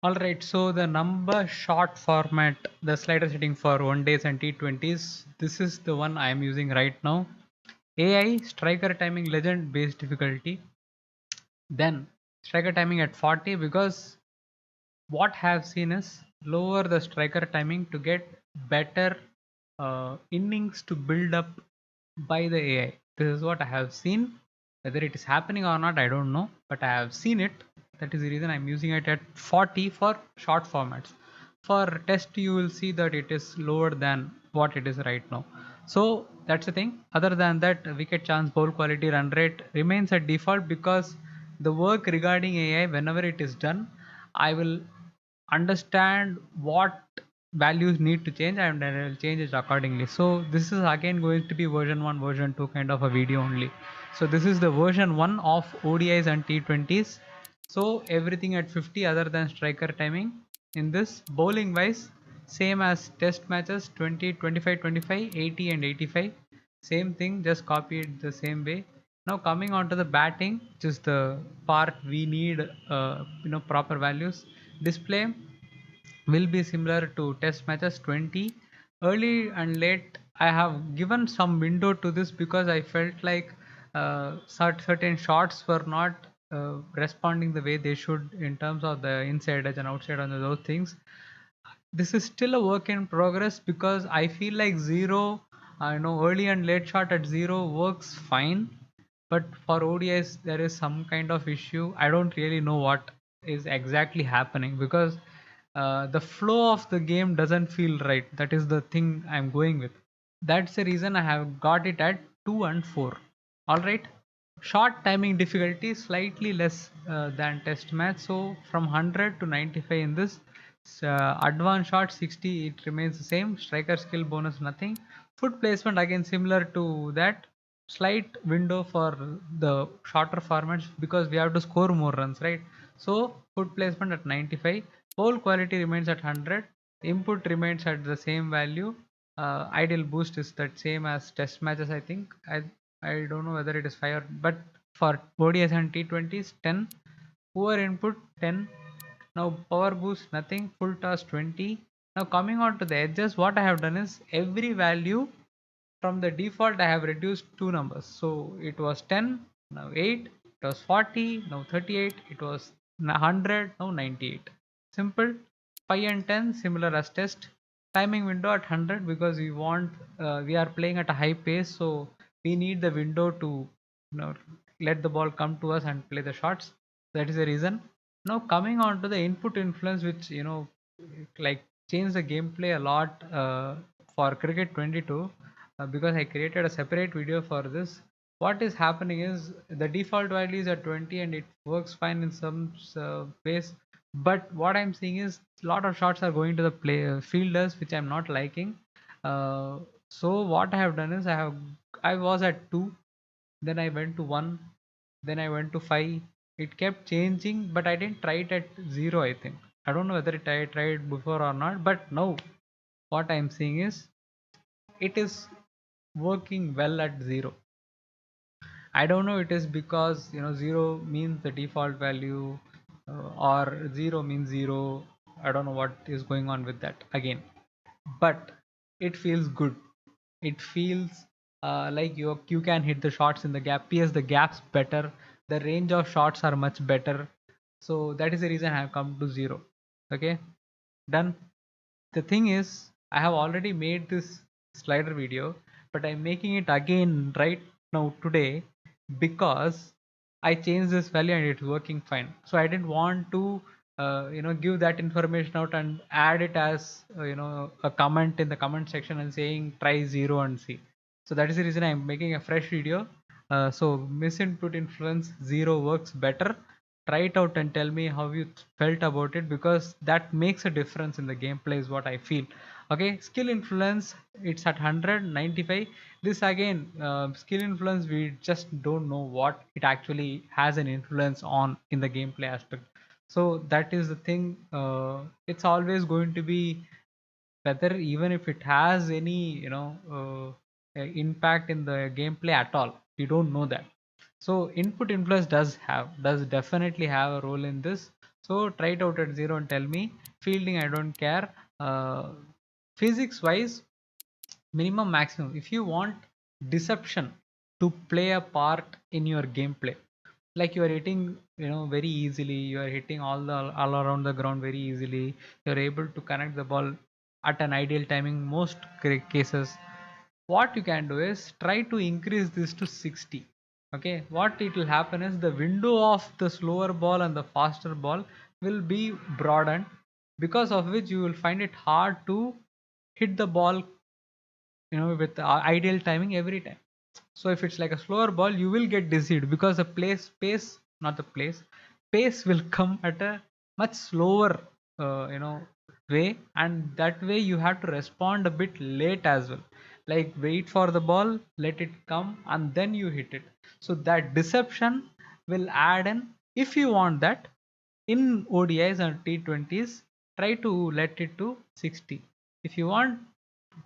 Alright, so the number short format, the slider setting for one days and T20s, this is the one I am using right now. AI striker timing legend based difficulty, then striker timing at 40, because what I have seen is lower the striker timing to get better innings to build up by the AI. This is what I have seen. Whether it is happening or not, I don't know, but I have seen it. That is the reason I'm using it at 40 for short formats. For test, you will see that it is lower than what it is right now. So that's the thing. Other than that, wicket chance, bowl quality, run rate remains at default, because the work regarding AI, whenever it is done, I will understand what values need to change and I will change it accordingly. So this is again going to be version 1, version 2 kind of a video only. So this is the version 1 of ODIs and T20s. So everything at 50 other than striker timing. In this, bowling wise, same as test matches, 20, 25, 25, 80 and 85. Same thing, just copy it the same way. Now coming on to the batting, which is the part we need proper values. Display will be similar to test matches, 20. Early and late, I have given some window to this because I felt like certain shots were not responding the way they should in terms of the inside edge and outside and those things. This is still a work in progress, because I feel like zero, I know early and late shot at zero works fine, but for ODIs there is some kind of issue. I don't really know what is exactly happening, because the flow of the game doesn't feel right. That is the thing I'm going with. That's the reason I have got it at 2 and 4. All right. Short timing difficulty slightly less than test match. So from 100 to 95 in this. Advanced shot 60, it remains the same. Striker skill bonus nothing. Foot placement again similar to that. Slight window for the shorter formats, because we have to score more runs, right? So foot placement at 95. Pole quality remains at 100. Input remains at the same value. Ideal boost is that same as test matches, I think. I don't know whether it is 5 or, but for ODIs and T20s 10. Poor input 10. Now power boost nothing. Full toss 20. Now coming on to the edges, what I have done is every value from the default I have reduced two numbers. So it was 10, now 8, it was 40, now 38, it was 100, now 98. Simple. 5 and 10 similar as test. Timing window at 100, because we are playing at a high pace, so we need the window to let the ball come to us and play the shots. That is the reason. Now coming on to the input influence, which like change the gameplay a lot for cricket 22, because I created a separate video for this. What is happening is the default value is at 20 and it works fine in some ways, but what I'm seeing is a lot of shots are going to the fielders, which I'm not liking. uh, so what I have done is I was at 2, then I went to 1, then I went to 5. It kept changing, but I didn't try it at 0, I think. I don't know whether I tried before or not, but now what I'm seeing is it is working well at 0. I don't know, it is because 0 means the default value, or 0 means 0. I don't know what is going on with that again, but it feels good. It feels like you can hit the shots in the gap. Yes, the gaps better. The range of shots are much better. So that is the reason I have come to 0. Okay, done. The thing is, I have already made this slider video, but I'm making it again right now today, because I changed this value and it's working fine. So I didn't want to give that information out and add it as a comment in the comment section and saying try 0 and see. So that is the reason I'm making a fresh video. So misinput influence 0 works better. Try it out and tell me how you felt about it, because that makes a difference in the gameplay is what I feel. Okay, skill influence, it's at 195. This again, skill influence, we just don't know what it actually has an influence on in the gameplay aspect. So that is the thing. It's always going to be whether, even if it has any impact in the gameplay at all, we don't know that. So input influence does definitely have a role in this. So try it out at 0 and tell me. Fielding, I don't care. Uh, Physics wise, minimum maximum. If you want deception to play a part in your gameplay, like you are hitting, very easily, you are hitting all around the ground very easily, you're able to connect the ball at an ideal timing most cases, what you can do is try to increase this to 60. Okay, what it will happen is the window of the slower ball and the faster ball will be broadened, because of which you will find it hard to hit the ball, with ideal timing every time. So if it's like a slower ball, you will get deceived, because the pace will come at a much slower, way, and that way you have to respond a bit late as well. Like wait for the ball, let it come, and then you hit it. So that deception will add in. If you want that in ODIs and T20s, try to let it to 60. If you want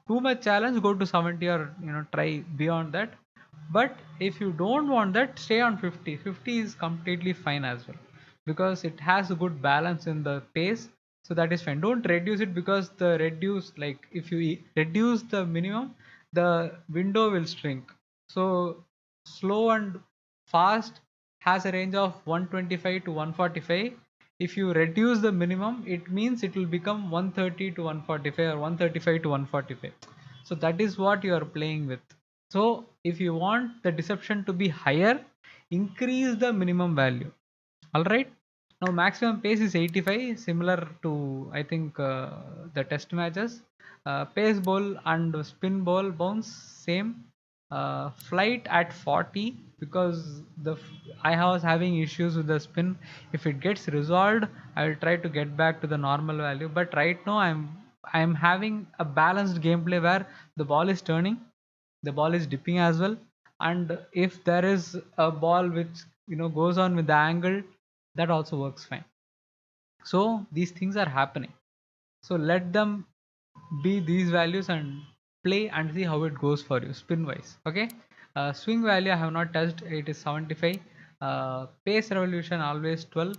too much challenge, go to 70, or try beyond that. But if you don't want that, stay on 50. 50 is completely fine as well, because it has a good balance in the pace. So that is fine. Don't reduce it, because the reduce, like if you reduce the minimum, the window will shrink. So slow and fast has a range of 125 to 145. If you reduce the minimum, it means it will become 130 to 145, or 135 to 145. So that is what you are playing with. So if you want the deception to be higher, increase the minimum value. All right. Now maximum pace is 85, similar to, I think, the test matches. Pace ball and spin ball bounce same. Flight at 40, because I was having issues with the spin. If it gets resolved, I will try to get back to the normal value. But right now I'm having a balanced gameplay where the ball is turning, the ball is dipping as well, and if there is a ball which goes on with the angle, that also works fine. So these things are happening, so let them be these values and play and see how it goes for you spin wise. Okay. Swing value I have not touched, it is 75. Pace revolution always 12.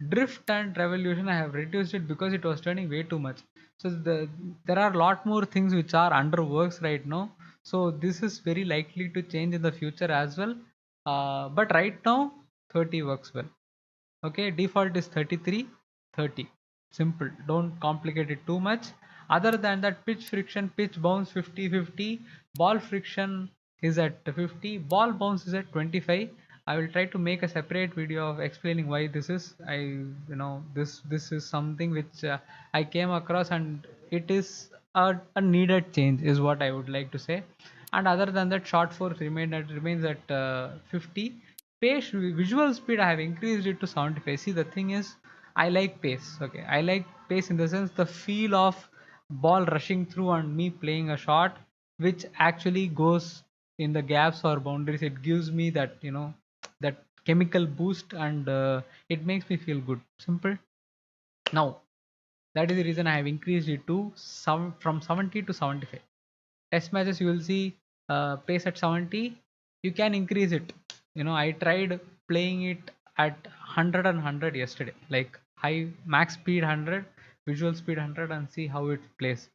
Drift and revolution I have reduced it, because it was turning way too much. So there are a lot more things which are under works right now, so this is very likely to change in the future as well. But right now 30 works well. Okay, default is 33 30. Simple, don't complicate it too much. Other than that, pitch friction, pitch bounce 50-50, ball friction is at 50, ball bounce is at 25. I will try to make a separate video of explaining why this is. This is something which I came across, and it is a needed change is what I would like to say. And other than that, short force remains at 50. Pace, visual speed I have increased it to 75. See, the thing is, I like pace. Okay, I like pace in the sense the feel of ball rushing through and me playing a shot which actually goes in the gaps or boundaries. It gives me that, that chemical boost, and it makes me feel good. Simple. Now that is the reason I have increased it to some from 70 to 75. Test matches you will see pace at 70. You can increase it. I tried playing it at 100 and 100 yesterday, like high max speed 100, visual speed 100, and see how it plays.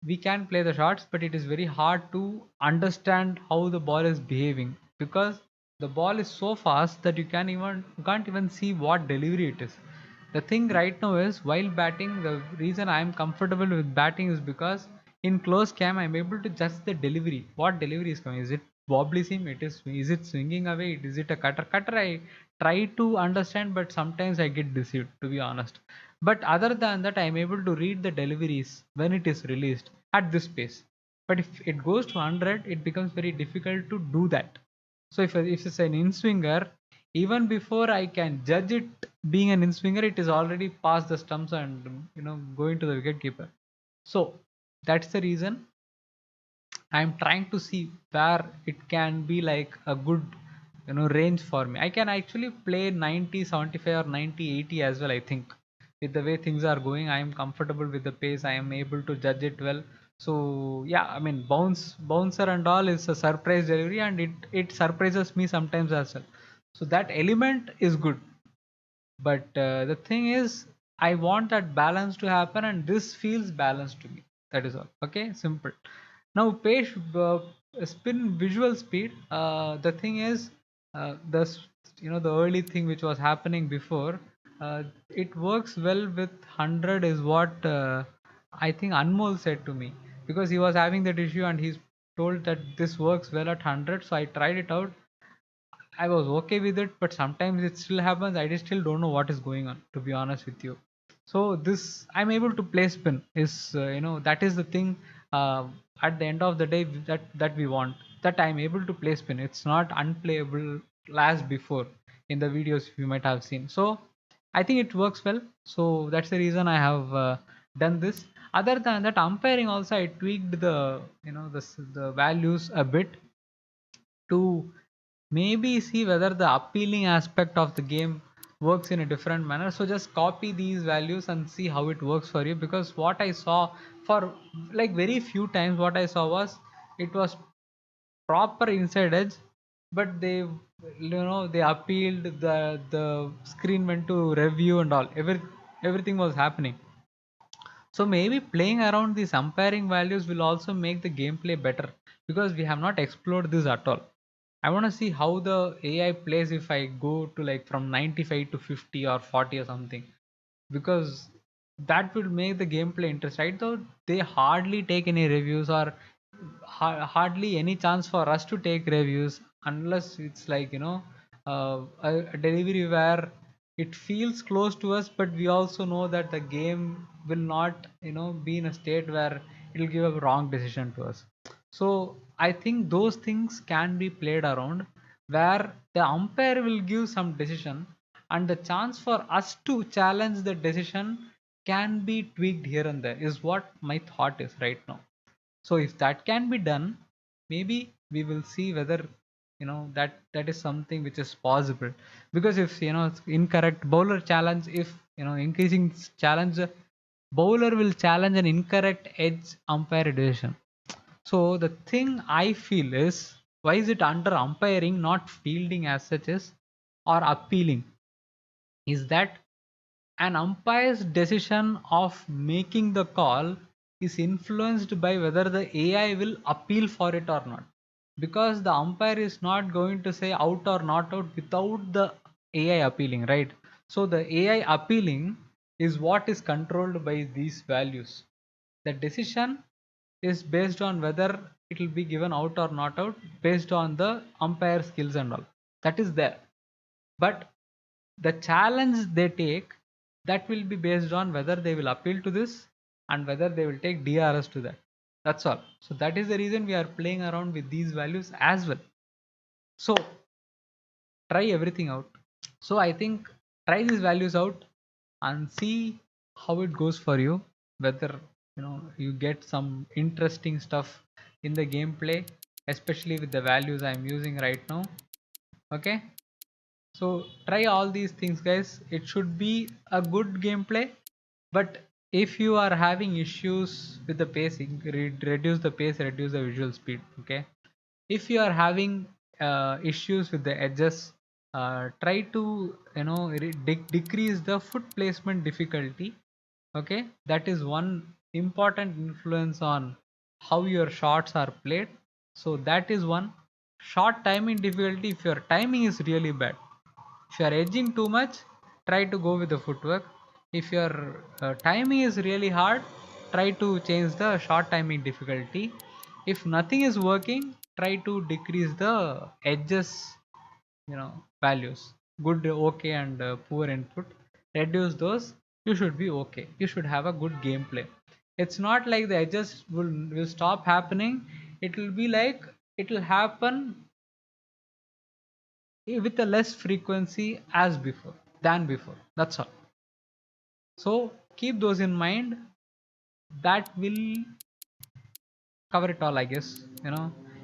We can play the shots, but it is very hard to understand how the ball is behaving, because the ball is so fast that you can't even see what delivery it is. The thing right now is, while batting, the reason I am comfortable with batting is because in close cam I'm able to judge the delivery, what delivery is coming. Is it wobbly seam, is it swinging away, is it a cutter? I try to understand, but sometimes I get deceived, to be honest. But other than that, I'm able to read the deliveries when it is released at this pace. But if it goes to 100, it becomes very difficult to do that. So if it's an in swinger, even before I can judge it being an in swinger, it is already past the stumps and going to the wicket keeper. So that's the reason I'm trying to see where it can be like a good range for me. I can actually play 90 75 or 90 80 as well. I think with the way things are going, I am comfortable with the pace. I am able to judge it well. So yeah, I mean, bouncer and all is a surprise delivery, and it surprises me sometimes as well. So that element is good. But the thing is, I want that balance to happen, and this feels balanced to me. That is all. Okay, simple. Now, page spin visual speed. The thing is, the early thing which was happening before, it works well with 100 is what I think Anmol said to me, because he was having that issue and he's told that this works well at 100. So I tried it out. I was okay with it, but sometimes it still happens. I just still don't know what is going on, to be honest with you. So this I'm able to play spin is that is the thing. At the end of the day, that we want, that I'm able to play spin. It's not unplayable as before in the videos you might have seen. So I think it works well. So that's the reason I have done this. Other than that, umpiring also I tweaked the values a bit to maybe see whether the appealing aspect of the game works in a different manner. So just copy these values and see how it works for you, because what I saw for like very few times, what I saw was it was proper inside edge, but they appealed, the screen went to review and all, everything was happening. So maybe playing around these umpiring values will also make the gameplay better, because we have not explored this at all. I want to see how the AI plays if I go to like from 95 to 50 or 40 or something, because that will make the gameplay interesting. Right? Though they hardly take any reviews, or hardly any chance for us to take reviews, unless it's like a delivery where it feels close to us, but we also know that the game will not be in a state where it'll give a wrong decision to us. So I think those things can be played around, where the umpire will give some decision, and the chance for us to challenge the decision can be tweaked here and there, is what my thought is right now. So if that can be done, maybe we will see whether that is something which is possible. Because if it's incorrect bowler challenge, if increasing challenge, bowler will challenge an incorrect edge umpire decision. So the thing I feel is, why is it under umpiring, not fielding as such is, or appealing, is that an umpire's decision of making the call is influenced by whether the AI will appeal for it or not. Because the umpire is not going to say out or not out without the AI appealing, right? So the AI appealing is what is controlled by these values. The decision is based on whether it will be given out or not out, based on the umpire skills and all. That is there. But the challenge they take, that will be based on whether they will appeal to this and whether they will take DRS to that. That's all. So that is the reason we are playing around with these values as well. So try everything out. So I think try these values out and see how it goes for you, whether you get some interesting stuff in the gameplay, especially with the values I'm using right now. Okay, so try all these things, guys. It should be a good gameplay. But if you are having issues with the pacing, reduce the pace, reduce the visual speed. Okay, if you are having issues with the edges, try to decrease the foot placement difficulty. Okay, that is one important influence on how your shots are played. So that is one. Shot timing difficulty, if your timing is really bad, if you are edging too much, try to go with the footwork. If your timing is really hard, try to change the short timing difficulty. If nothing is working, try to decrease the edges, values. Good, okay, and poor input. Reduce those. You should be okay. You should have a good gameplay. It's not like the edges will stop happening. It will be like it will happen with a less frequency as before than before. That's all. So keep those in mind. That will cover it all, I guess.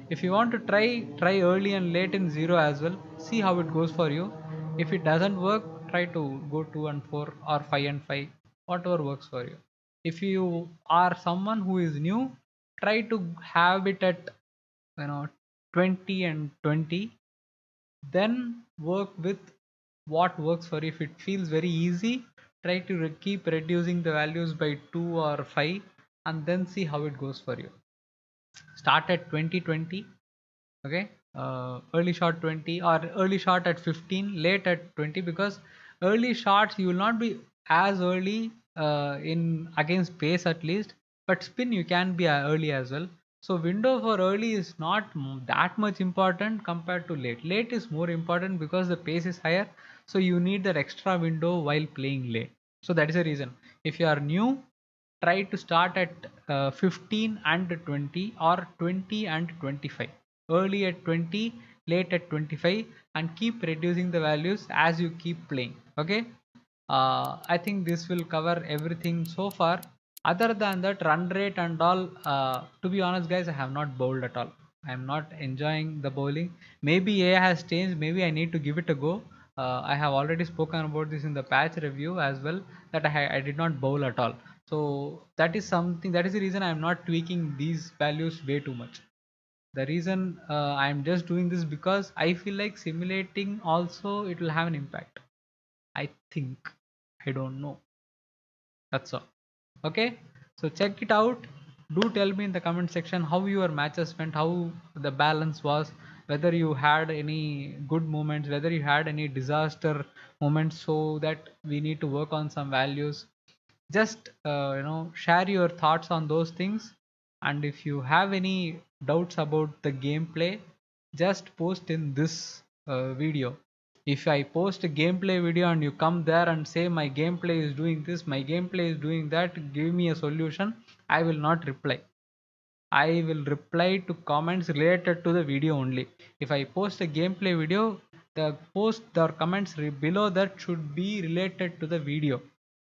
If you want to try early and late in zero as well. See how it goes for you. If it doesn't work, try to go 2 and 4 or 5 and 5, whatever works for you. If you are someone who is new, try to have it at 20 and 20, then work with what works for you. If it feels very easy, try to keep reducing the values by 2 or 5 and then see how it goes for you. Start at 2020. Okay, early shot 20 or early shot at 15, late at 20, because early shots you will not be as early in against pace at least, but spin you can be early as well. So window for early is not that much important compared to late. Late is more important because the pace is higher, so you need that extra window while playing late. So that is the reason. If you are new, try to start at 15 and 20 or 20 and 25. Early at 20, late at 25, and keep reducing the values as you keep playing. Okay, I think this will cover everything so far. Other than that, run rate and all, to be honest guys, I have not bowled at all. I am not enjoying the bowling. Maybe AI has changed, maybe I need to give it a go. I have already spoken about this in the patch review as well, that I did not bowl at all. So that is something, that is the reason I am not tweaking these values way too much. The reason I'm just doing this because I feel like simulating also it will have an impact. I think, I don't know. That's all. Okay, so check it out. Do tell me in the comment section how your matches went, how the balance was, whether you had any good moments, whether you had any disaster moments, so that we need to work on some values. Just share your thoughts on those things, and if you have any doubts about the gameplay, just post in this video. If I post a gameplay video and you come there and say my gameplay is doing this, my gameplay is doing that, give me a solution, I will not reply. I will reply to comments related to the video only. If I post a gameplay video, the post or comments below that should be related to the video,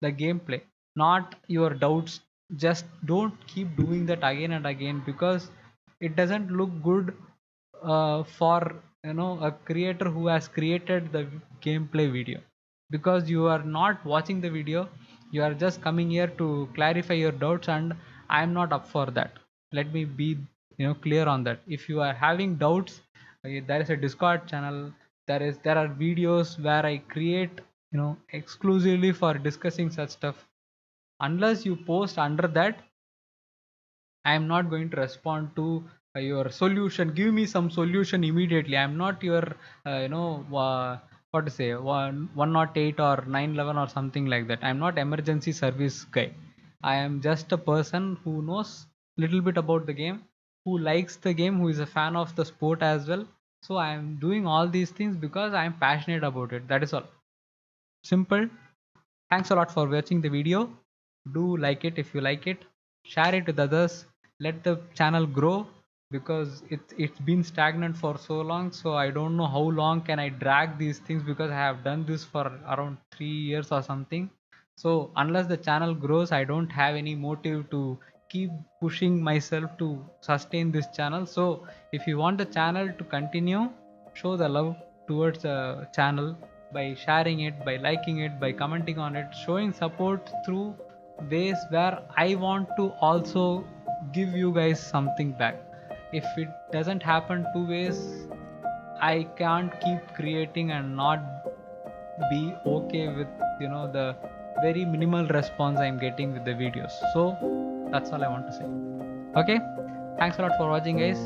the gameplay, not your doubts. Just don't keep doing that again and again, because it doesn't look good for a creator who has created the gameplay video, because you are not watching the video, you are just coming here to clarify your doubts, and I am not up for that. Let me be clear on that. If you are having doubts, there is a Discord channel, there are videos where I create exclusively for discussing such stuff. Unless you post under that, I am not going to respond to your solution. Give me some solution immediately. I am not your, what to say, 108 or 911 or something like that. I am not emergency service guy. I am just a person who knows little bit about the game, who likes the game, who is a fan of the sport as well. So I am doing all these things because I am passionate about it. That is all. Simple. Thanks a lot for watching the video. Do like it if you like it. Share it with others. Let the channel grow, because it's been stagnant for so long. So I don't know how long can I drag these things, because I have done this for around 3 years or something. So unless the channel grows, I don't have any motive to keep pushing myself to sustain this channel. So if you want the channel to continue, show the love towards the channel by sharing it, by liking it, by commenting on it, showing support through ways where I want to also give you guys something back. If it doesn't happen two ways, I can't keep creating and not be okay with the very minimal response I'm getting with the videos. So that's all I want to say. Okay, thanks a lot for watching guys.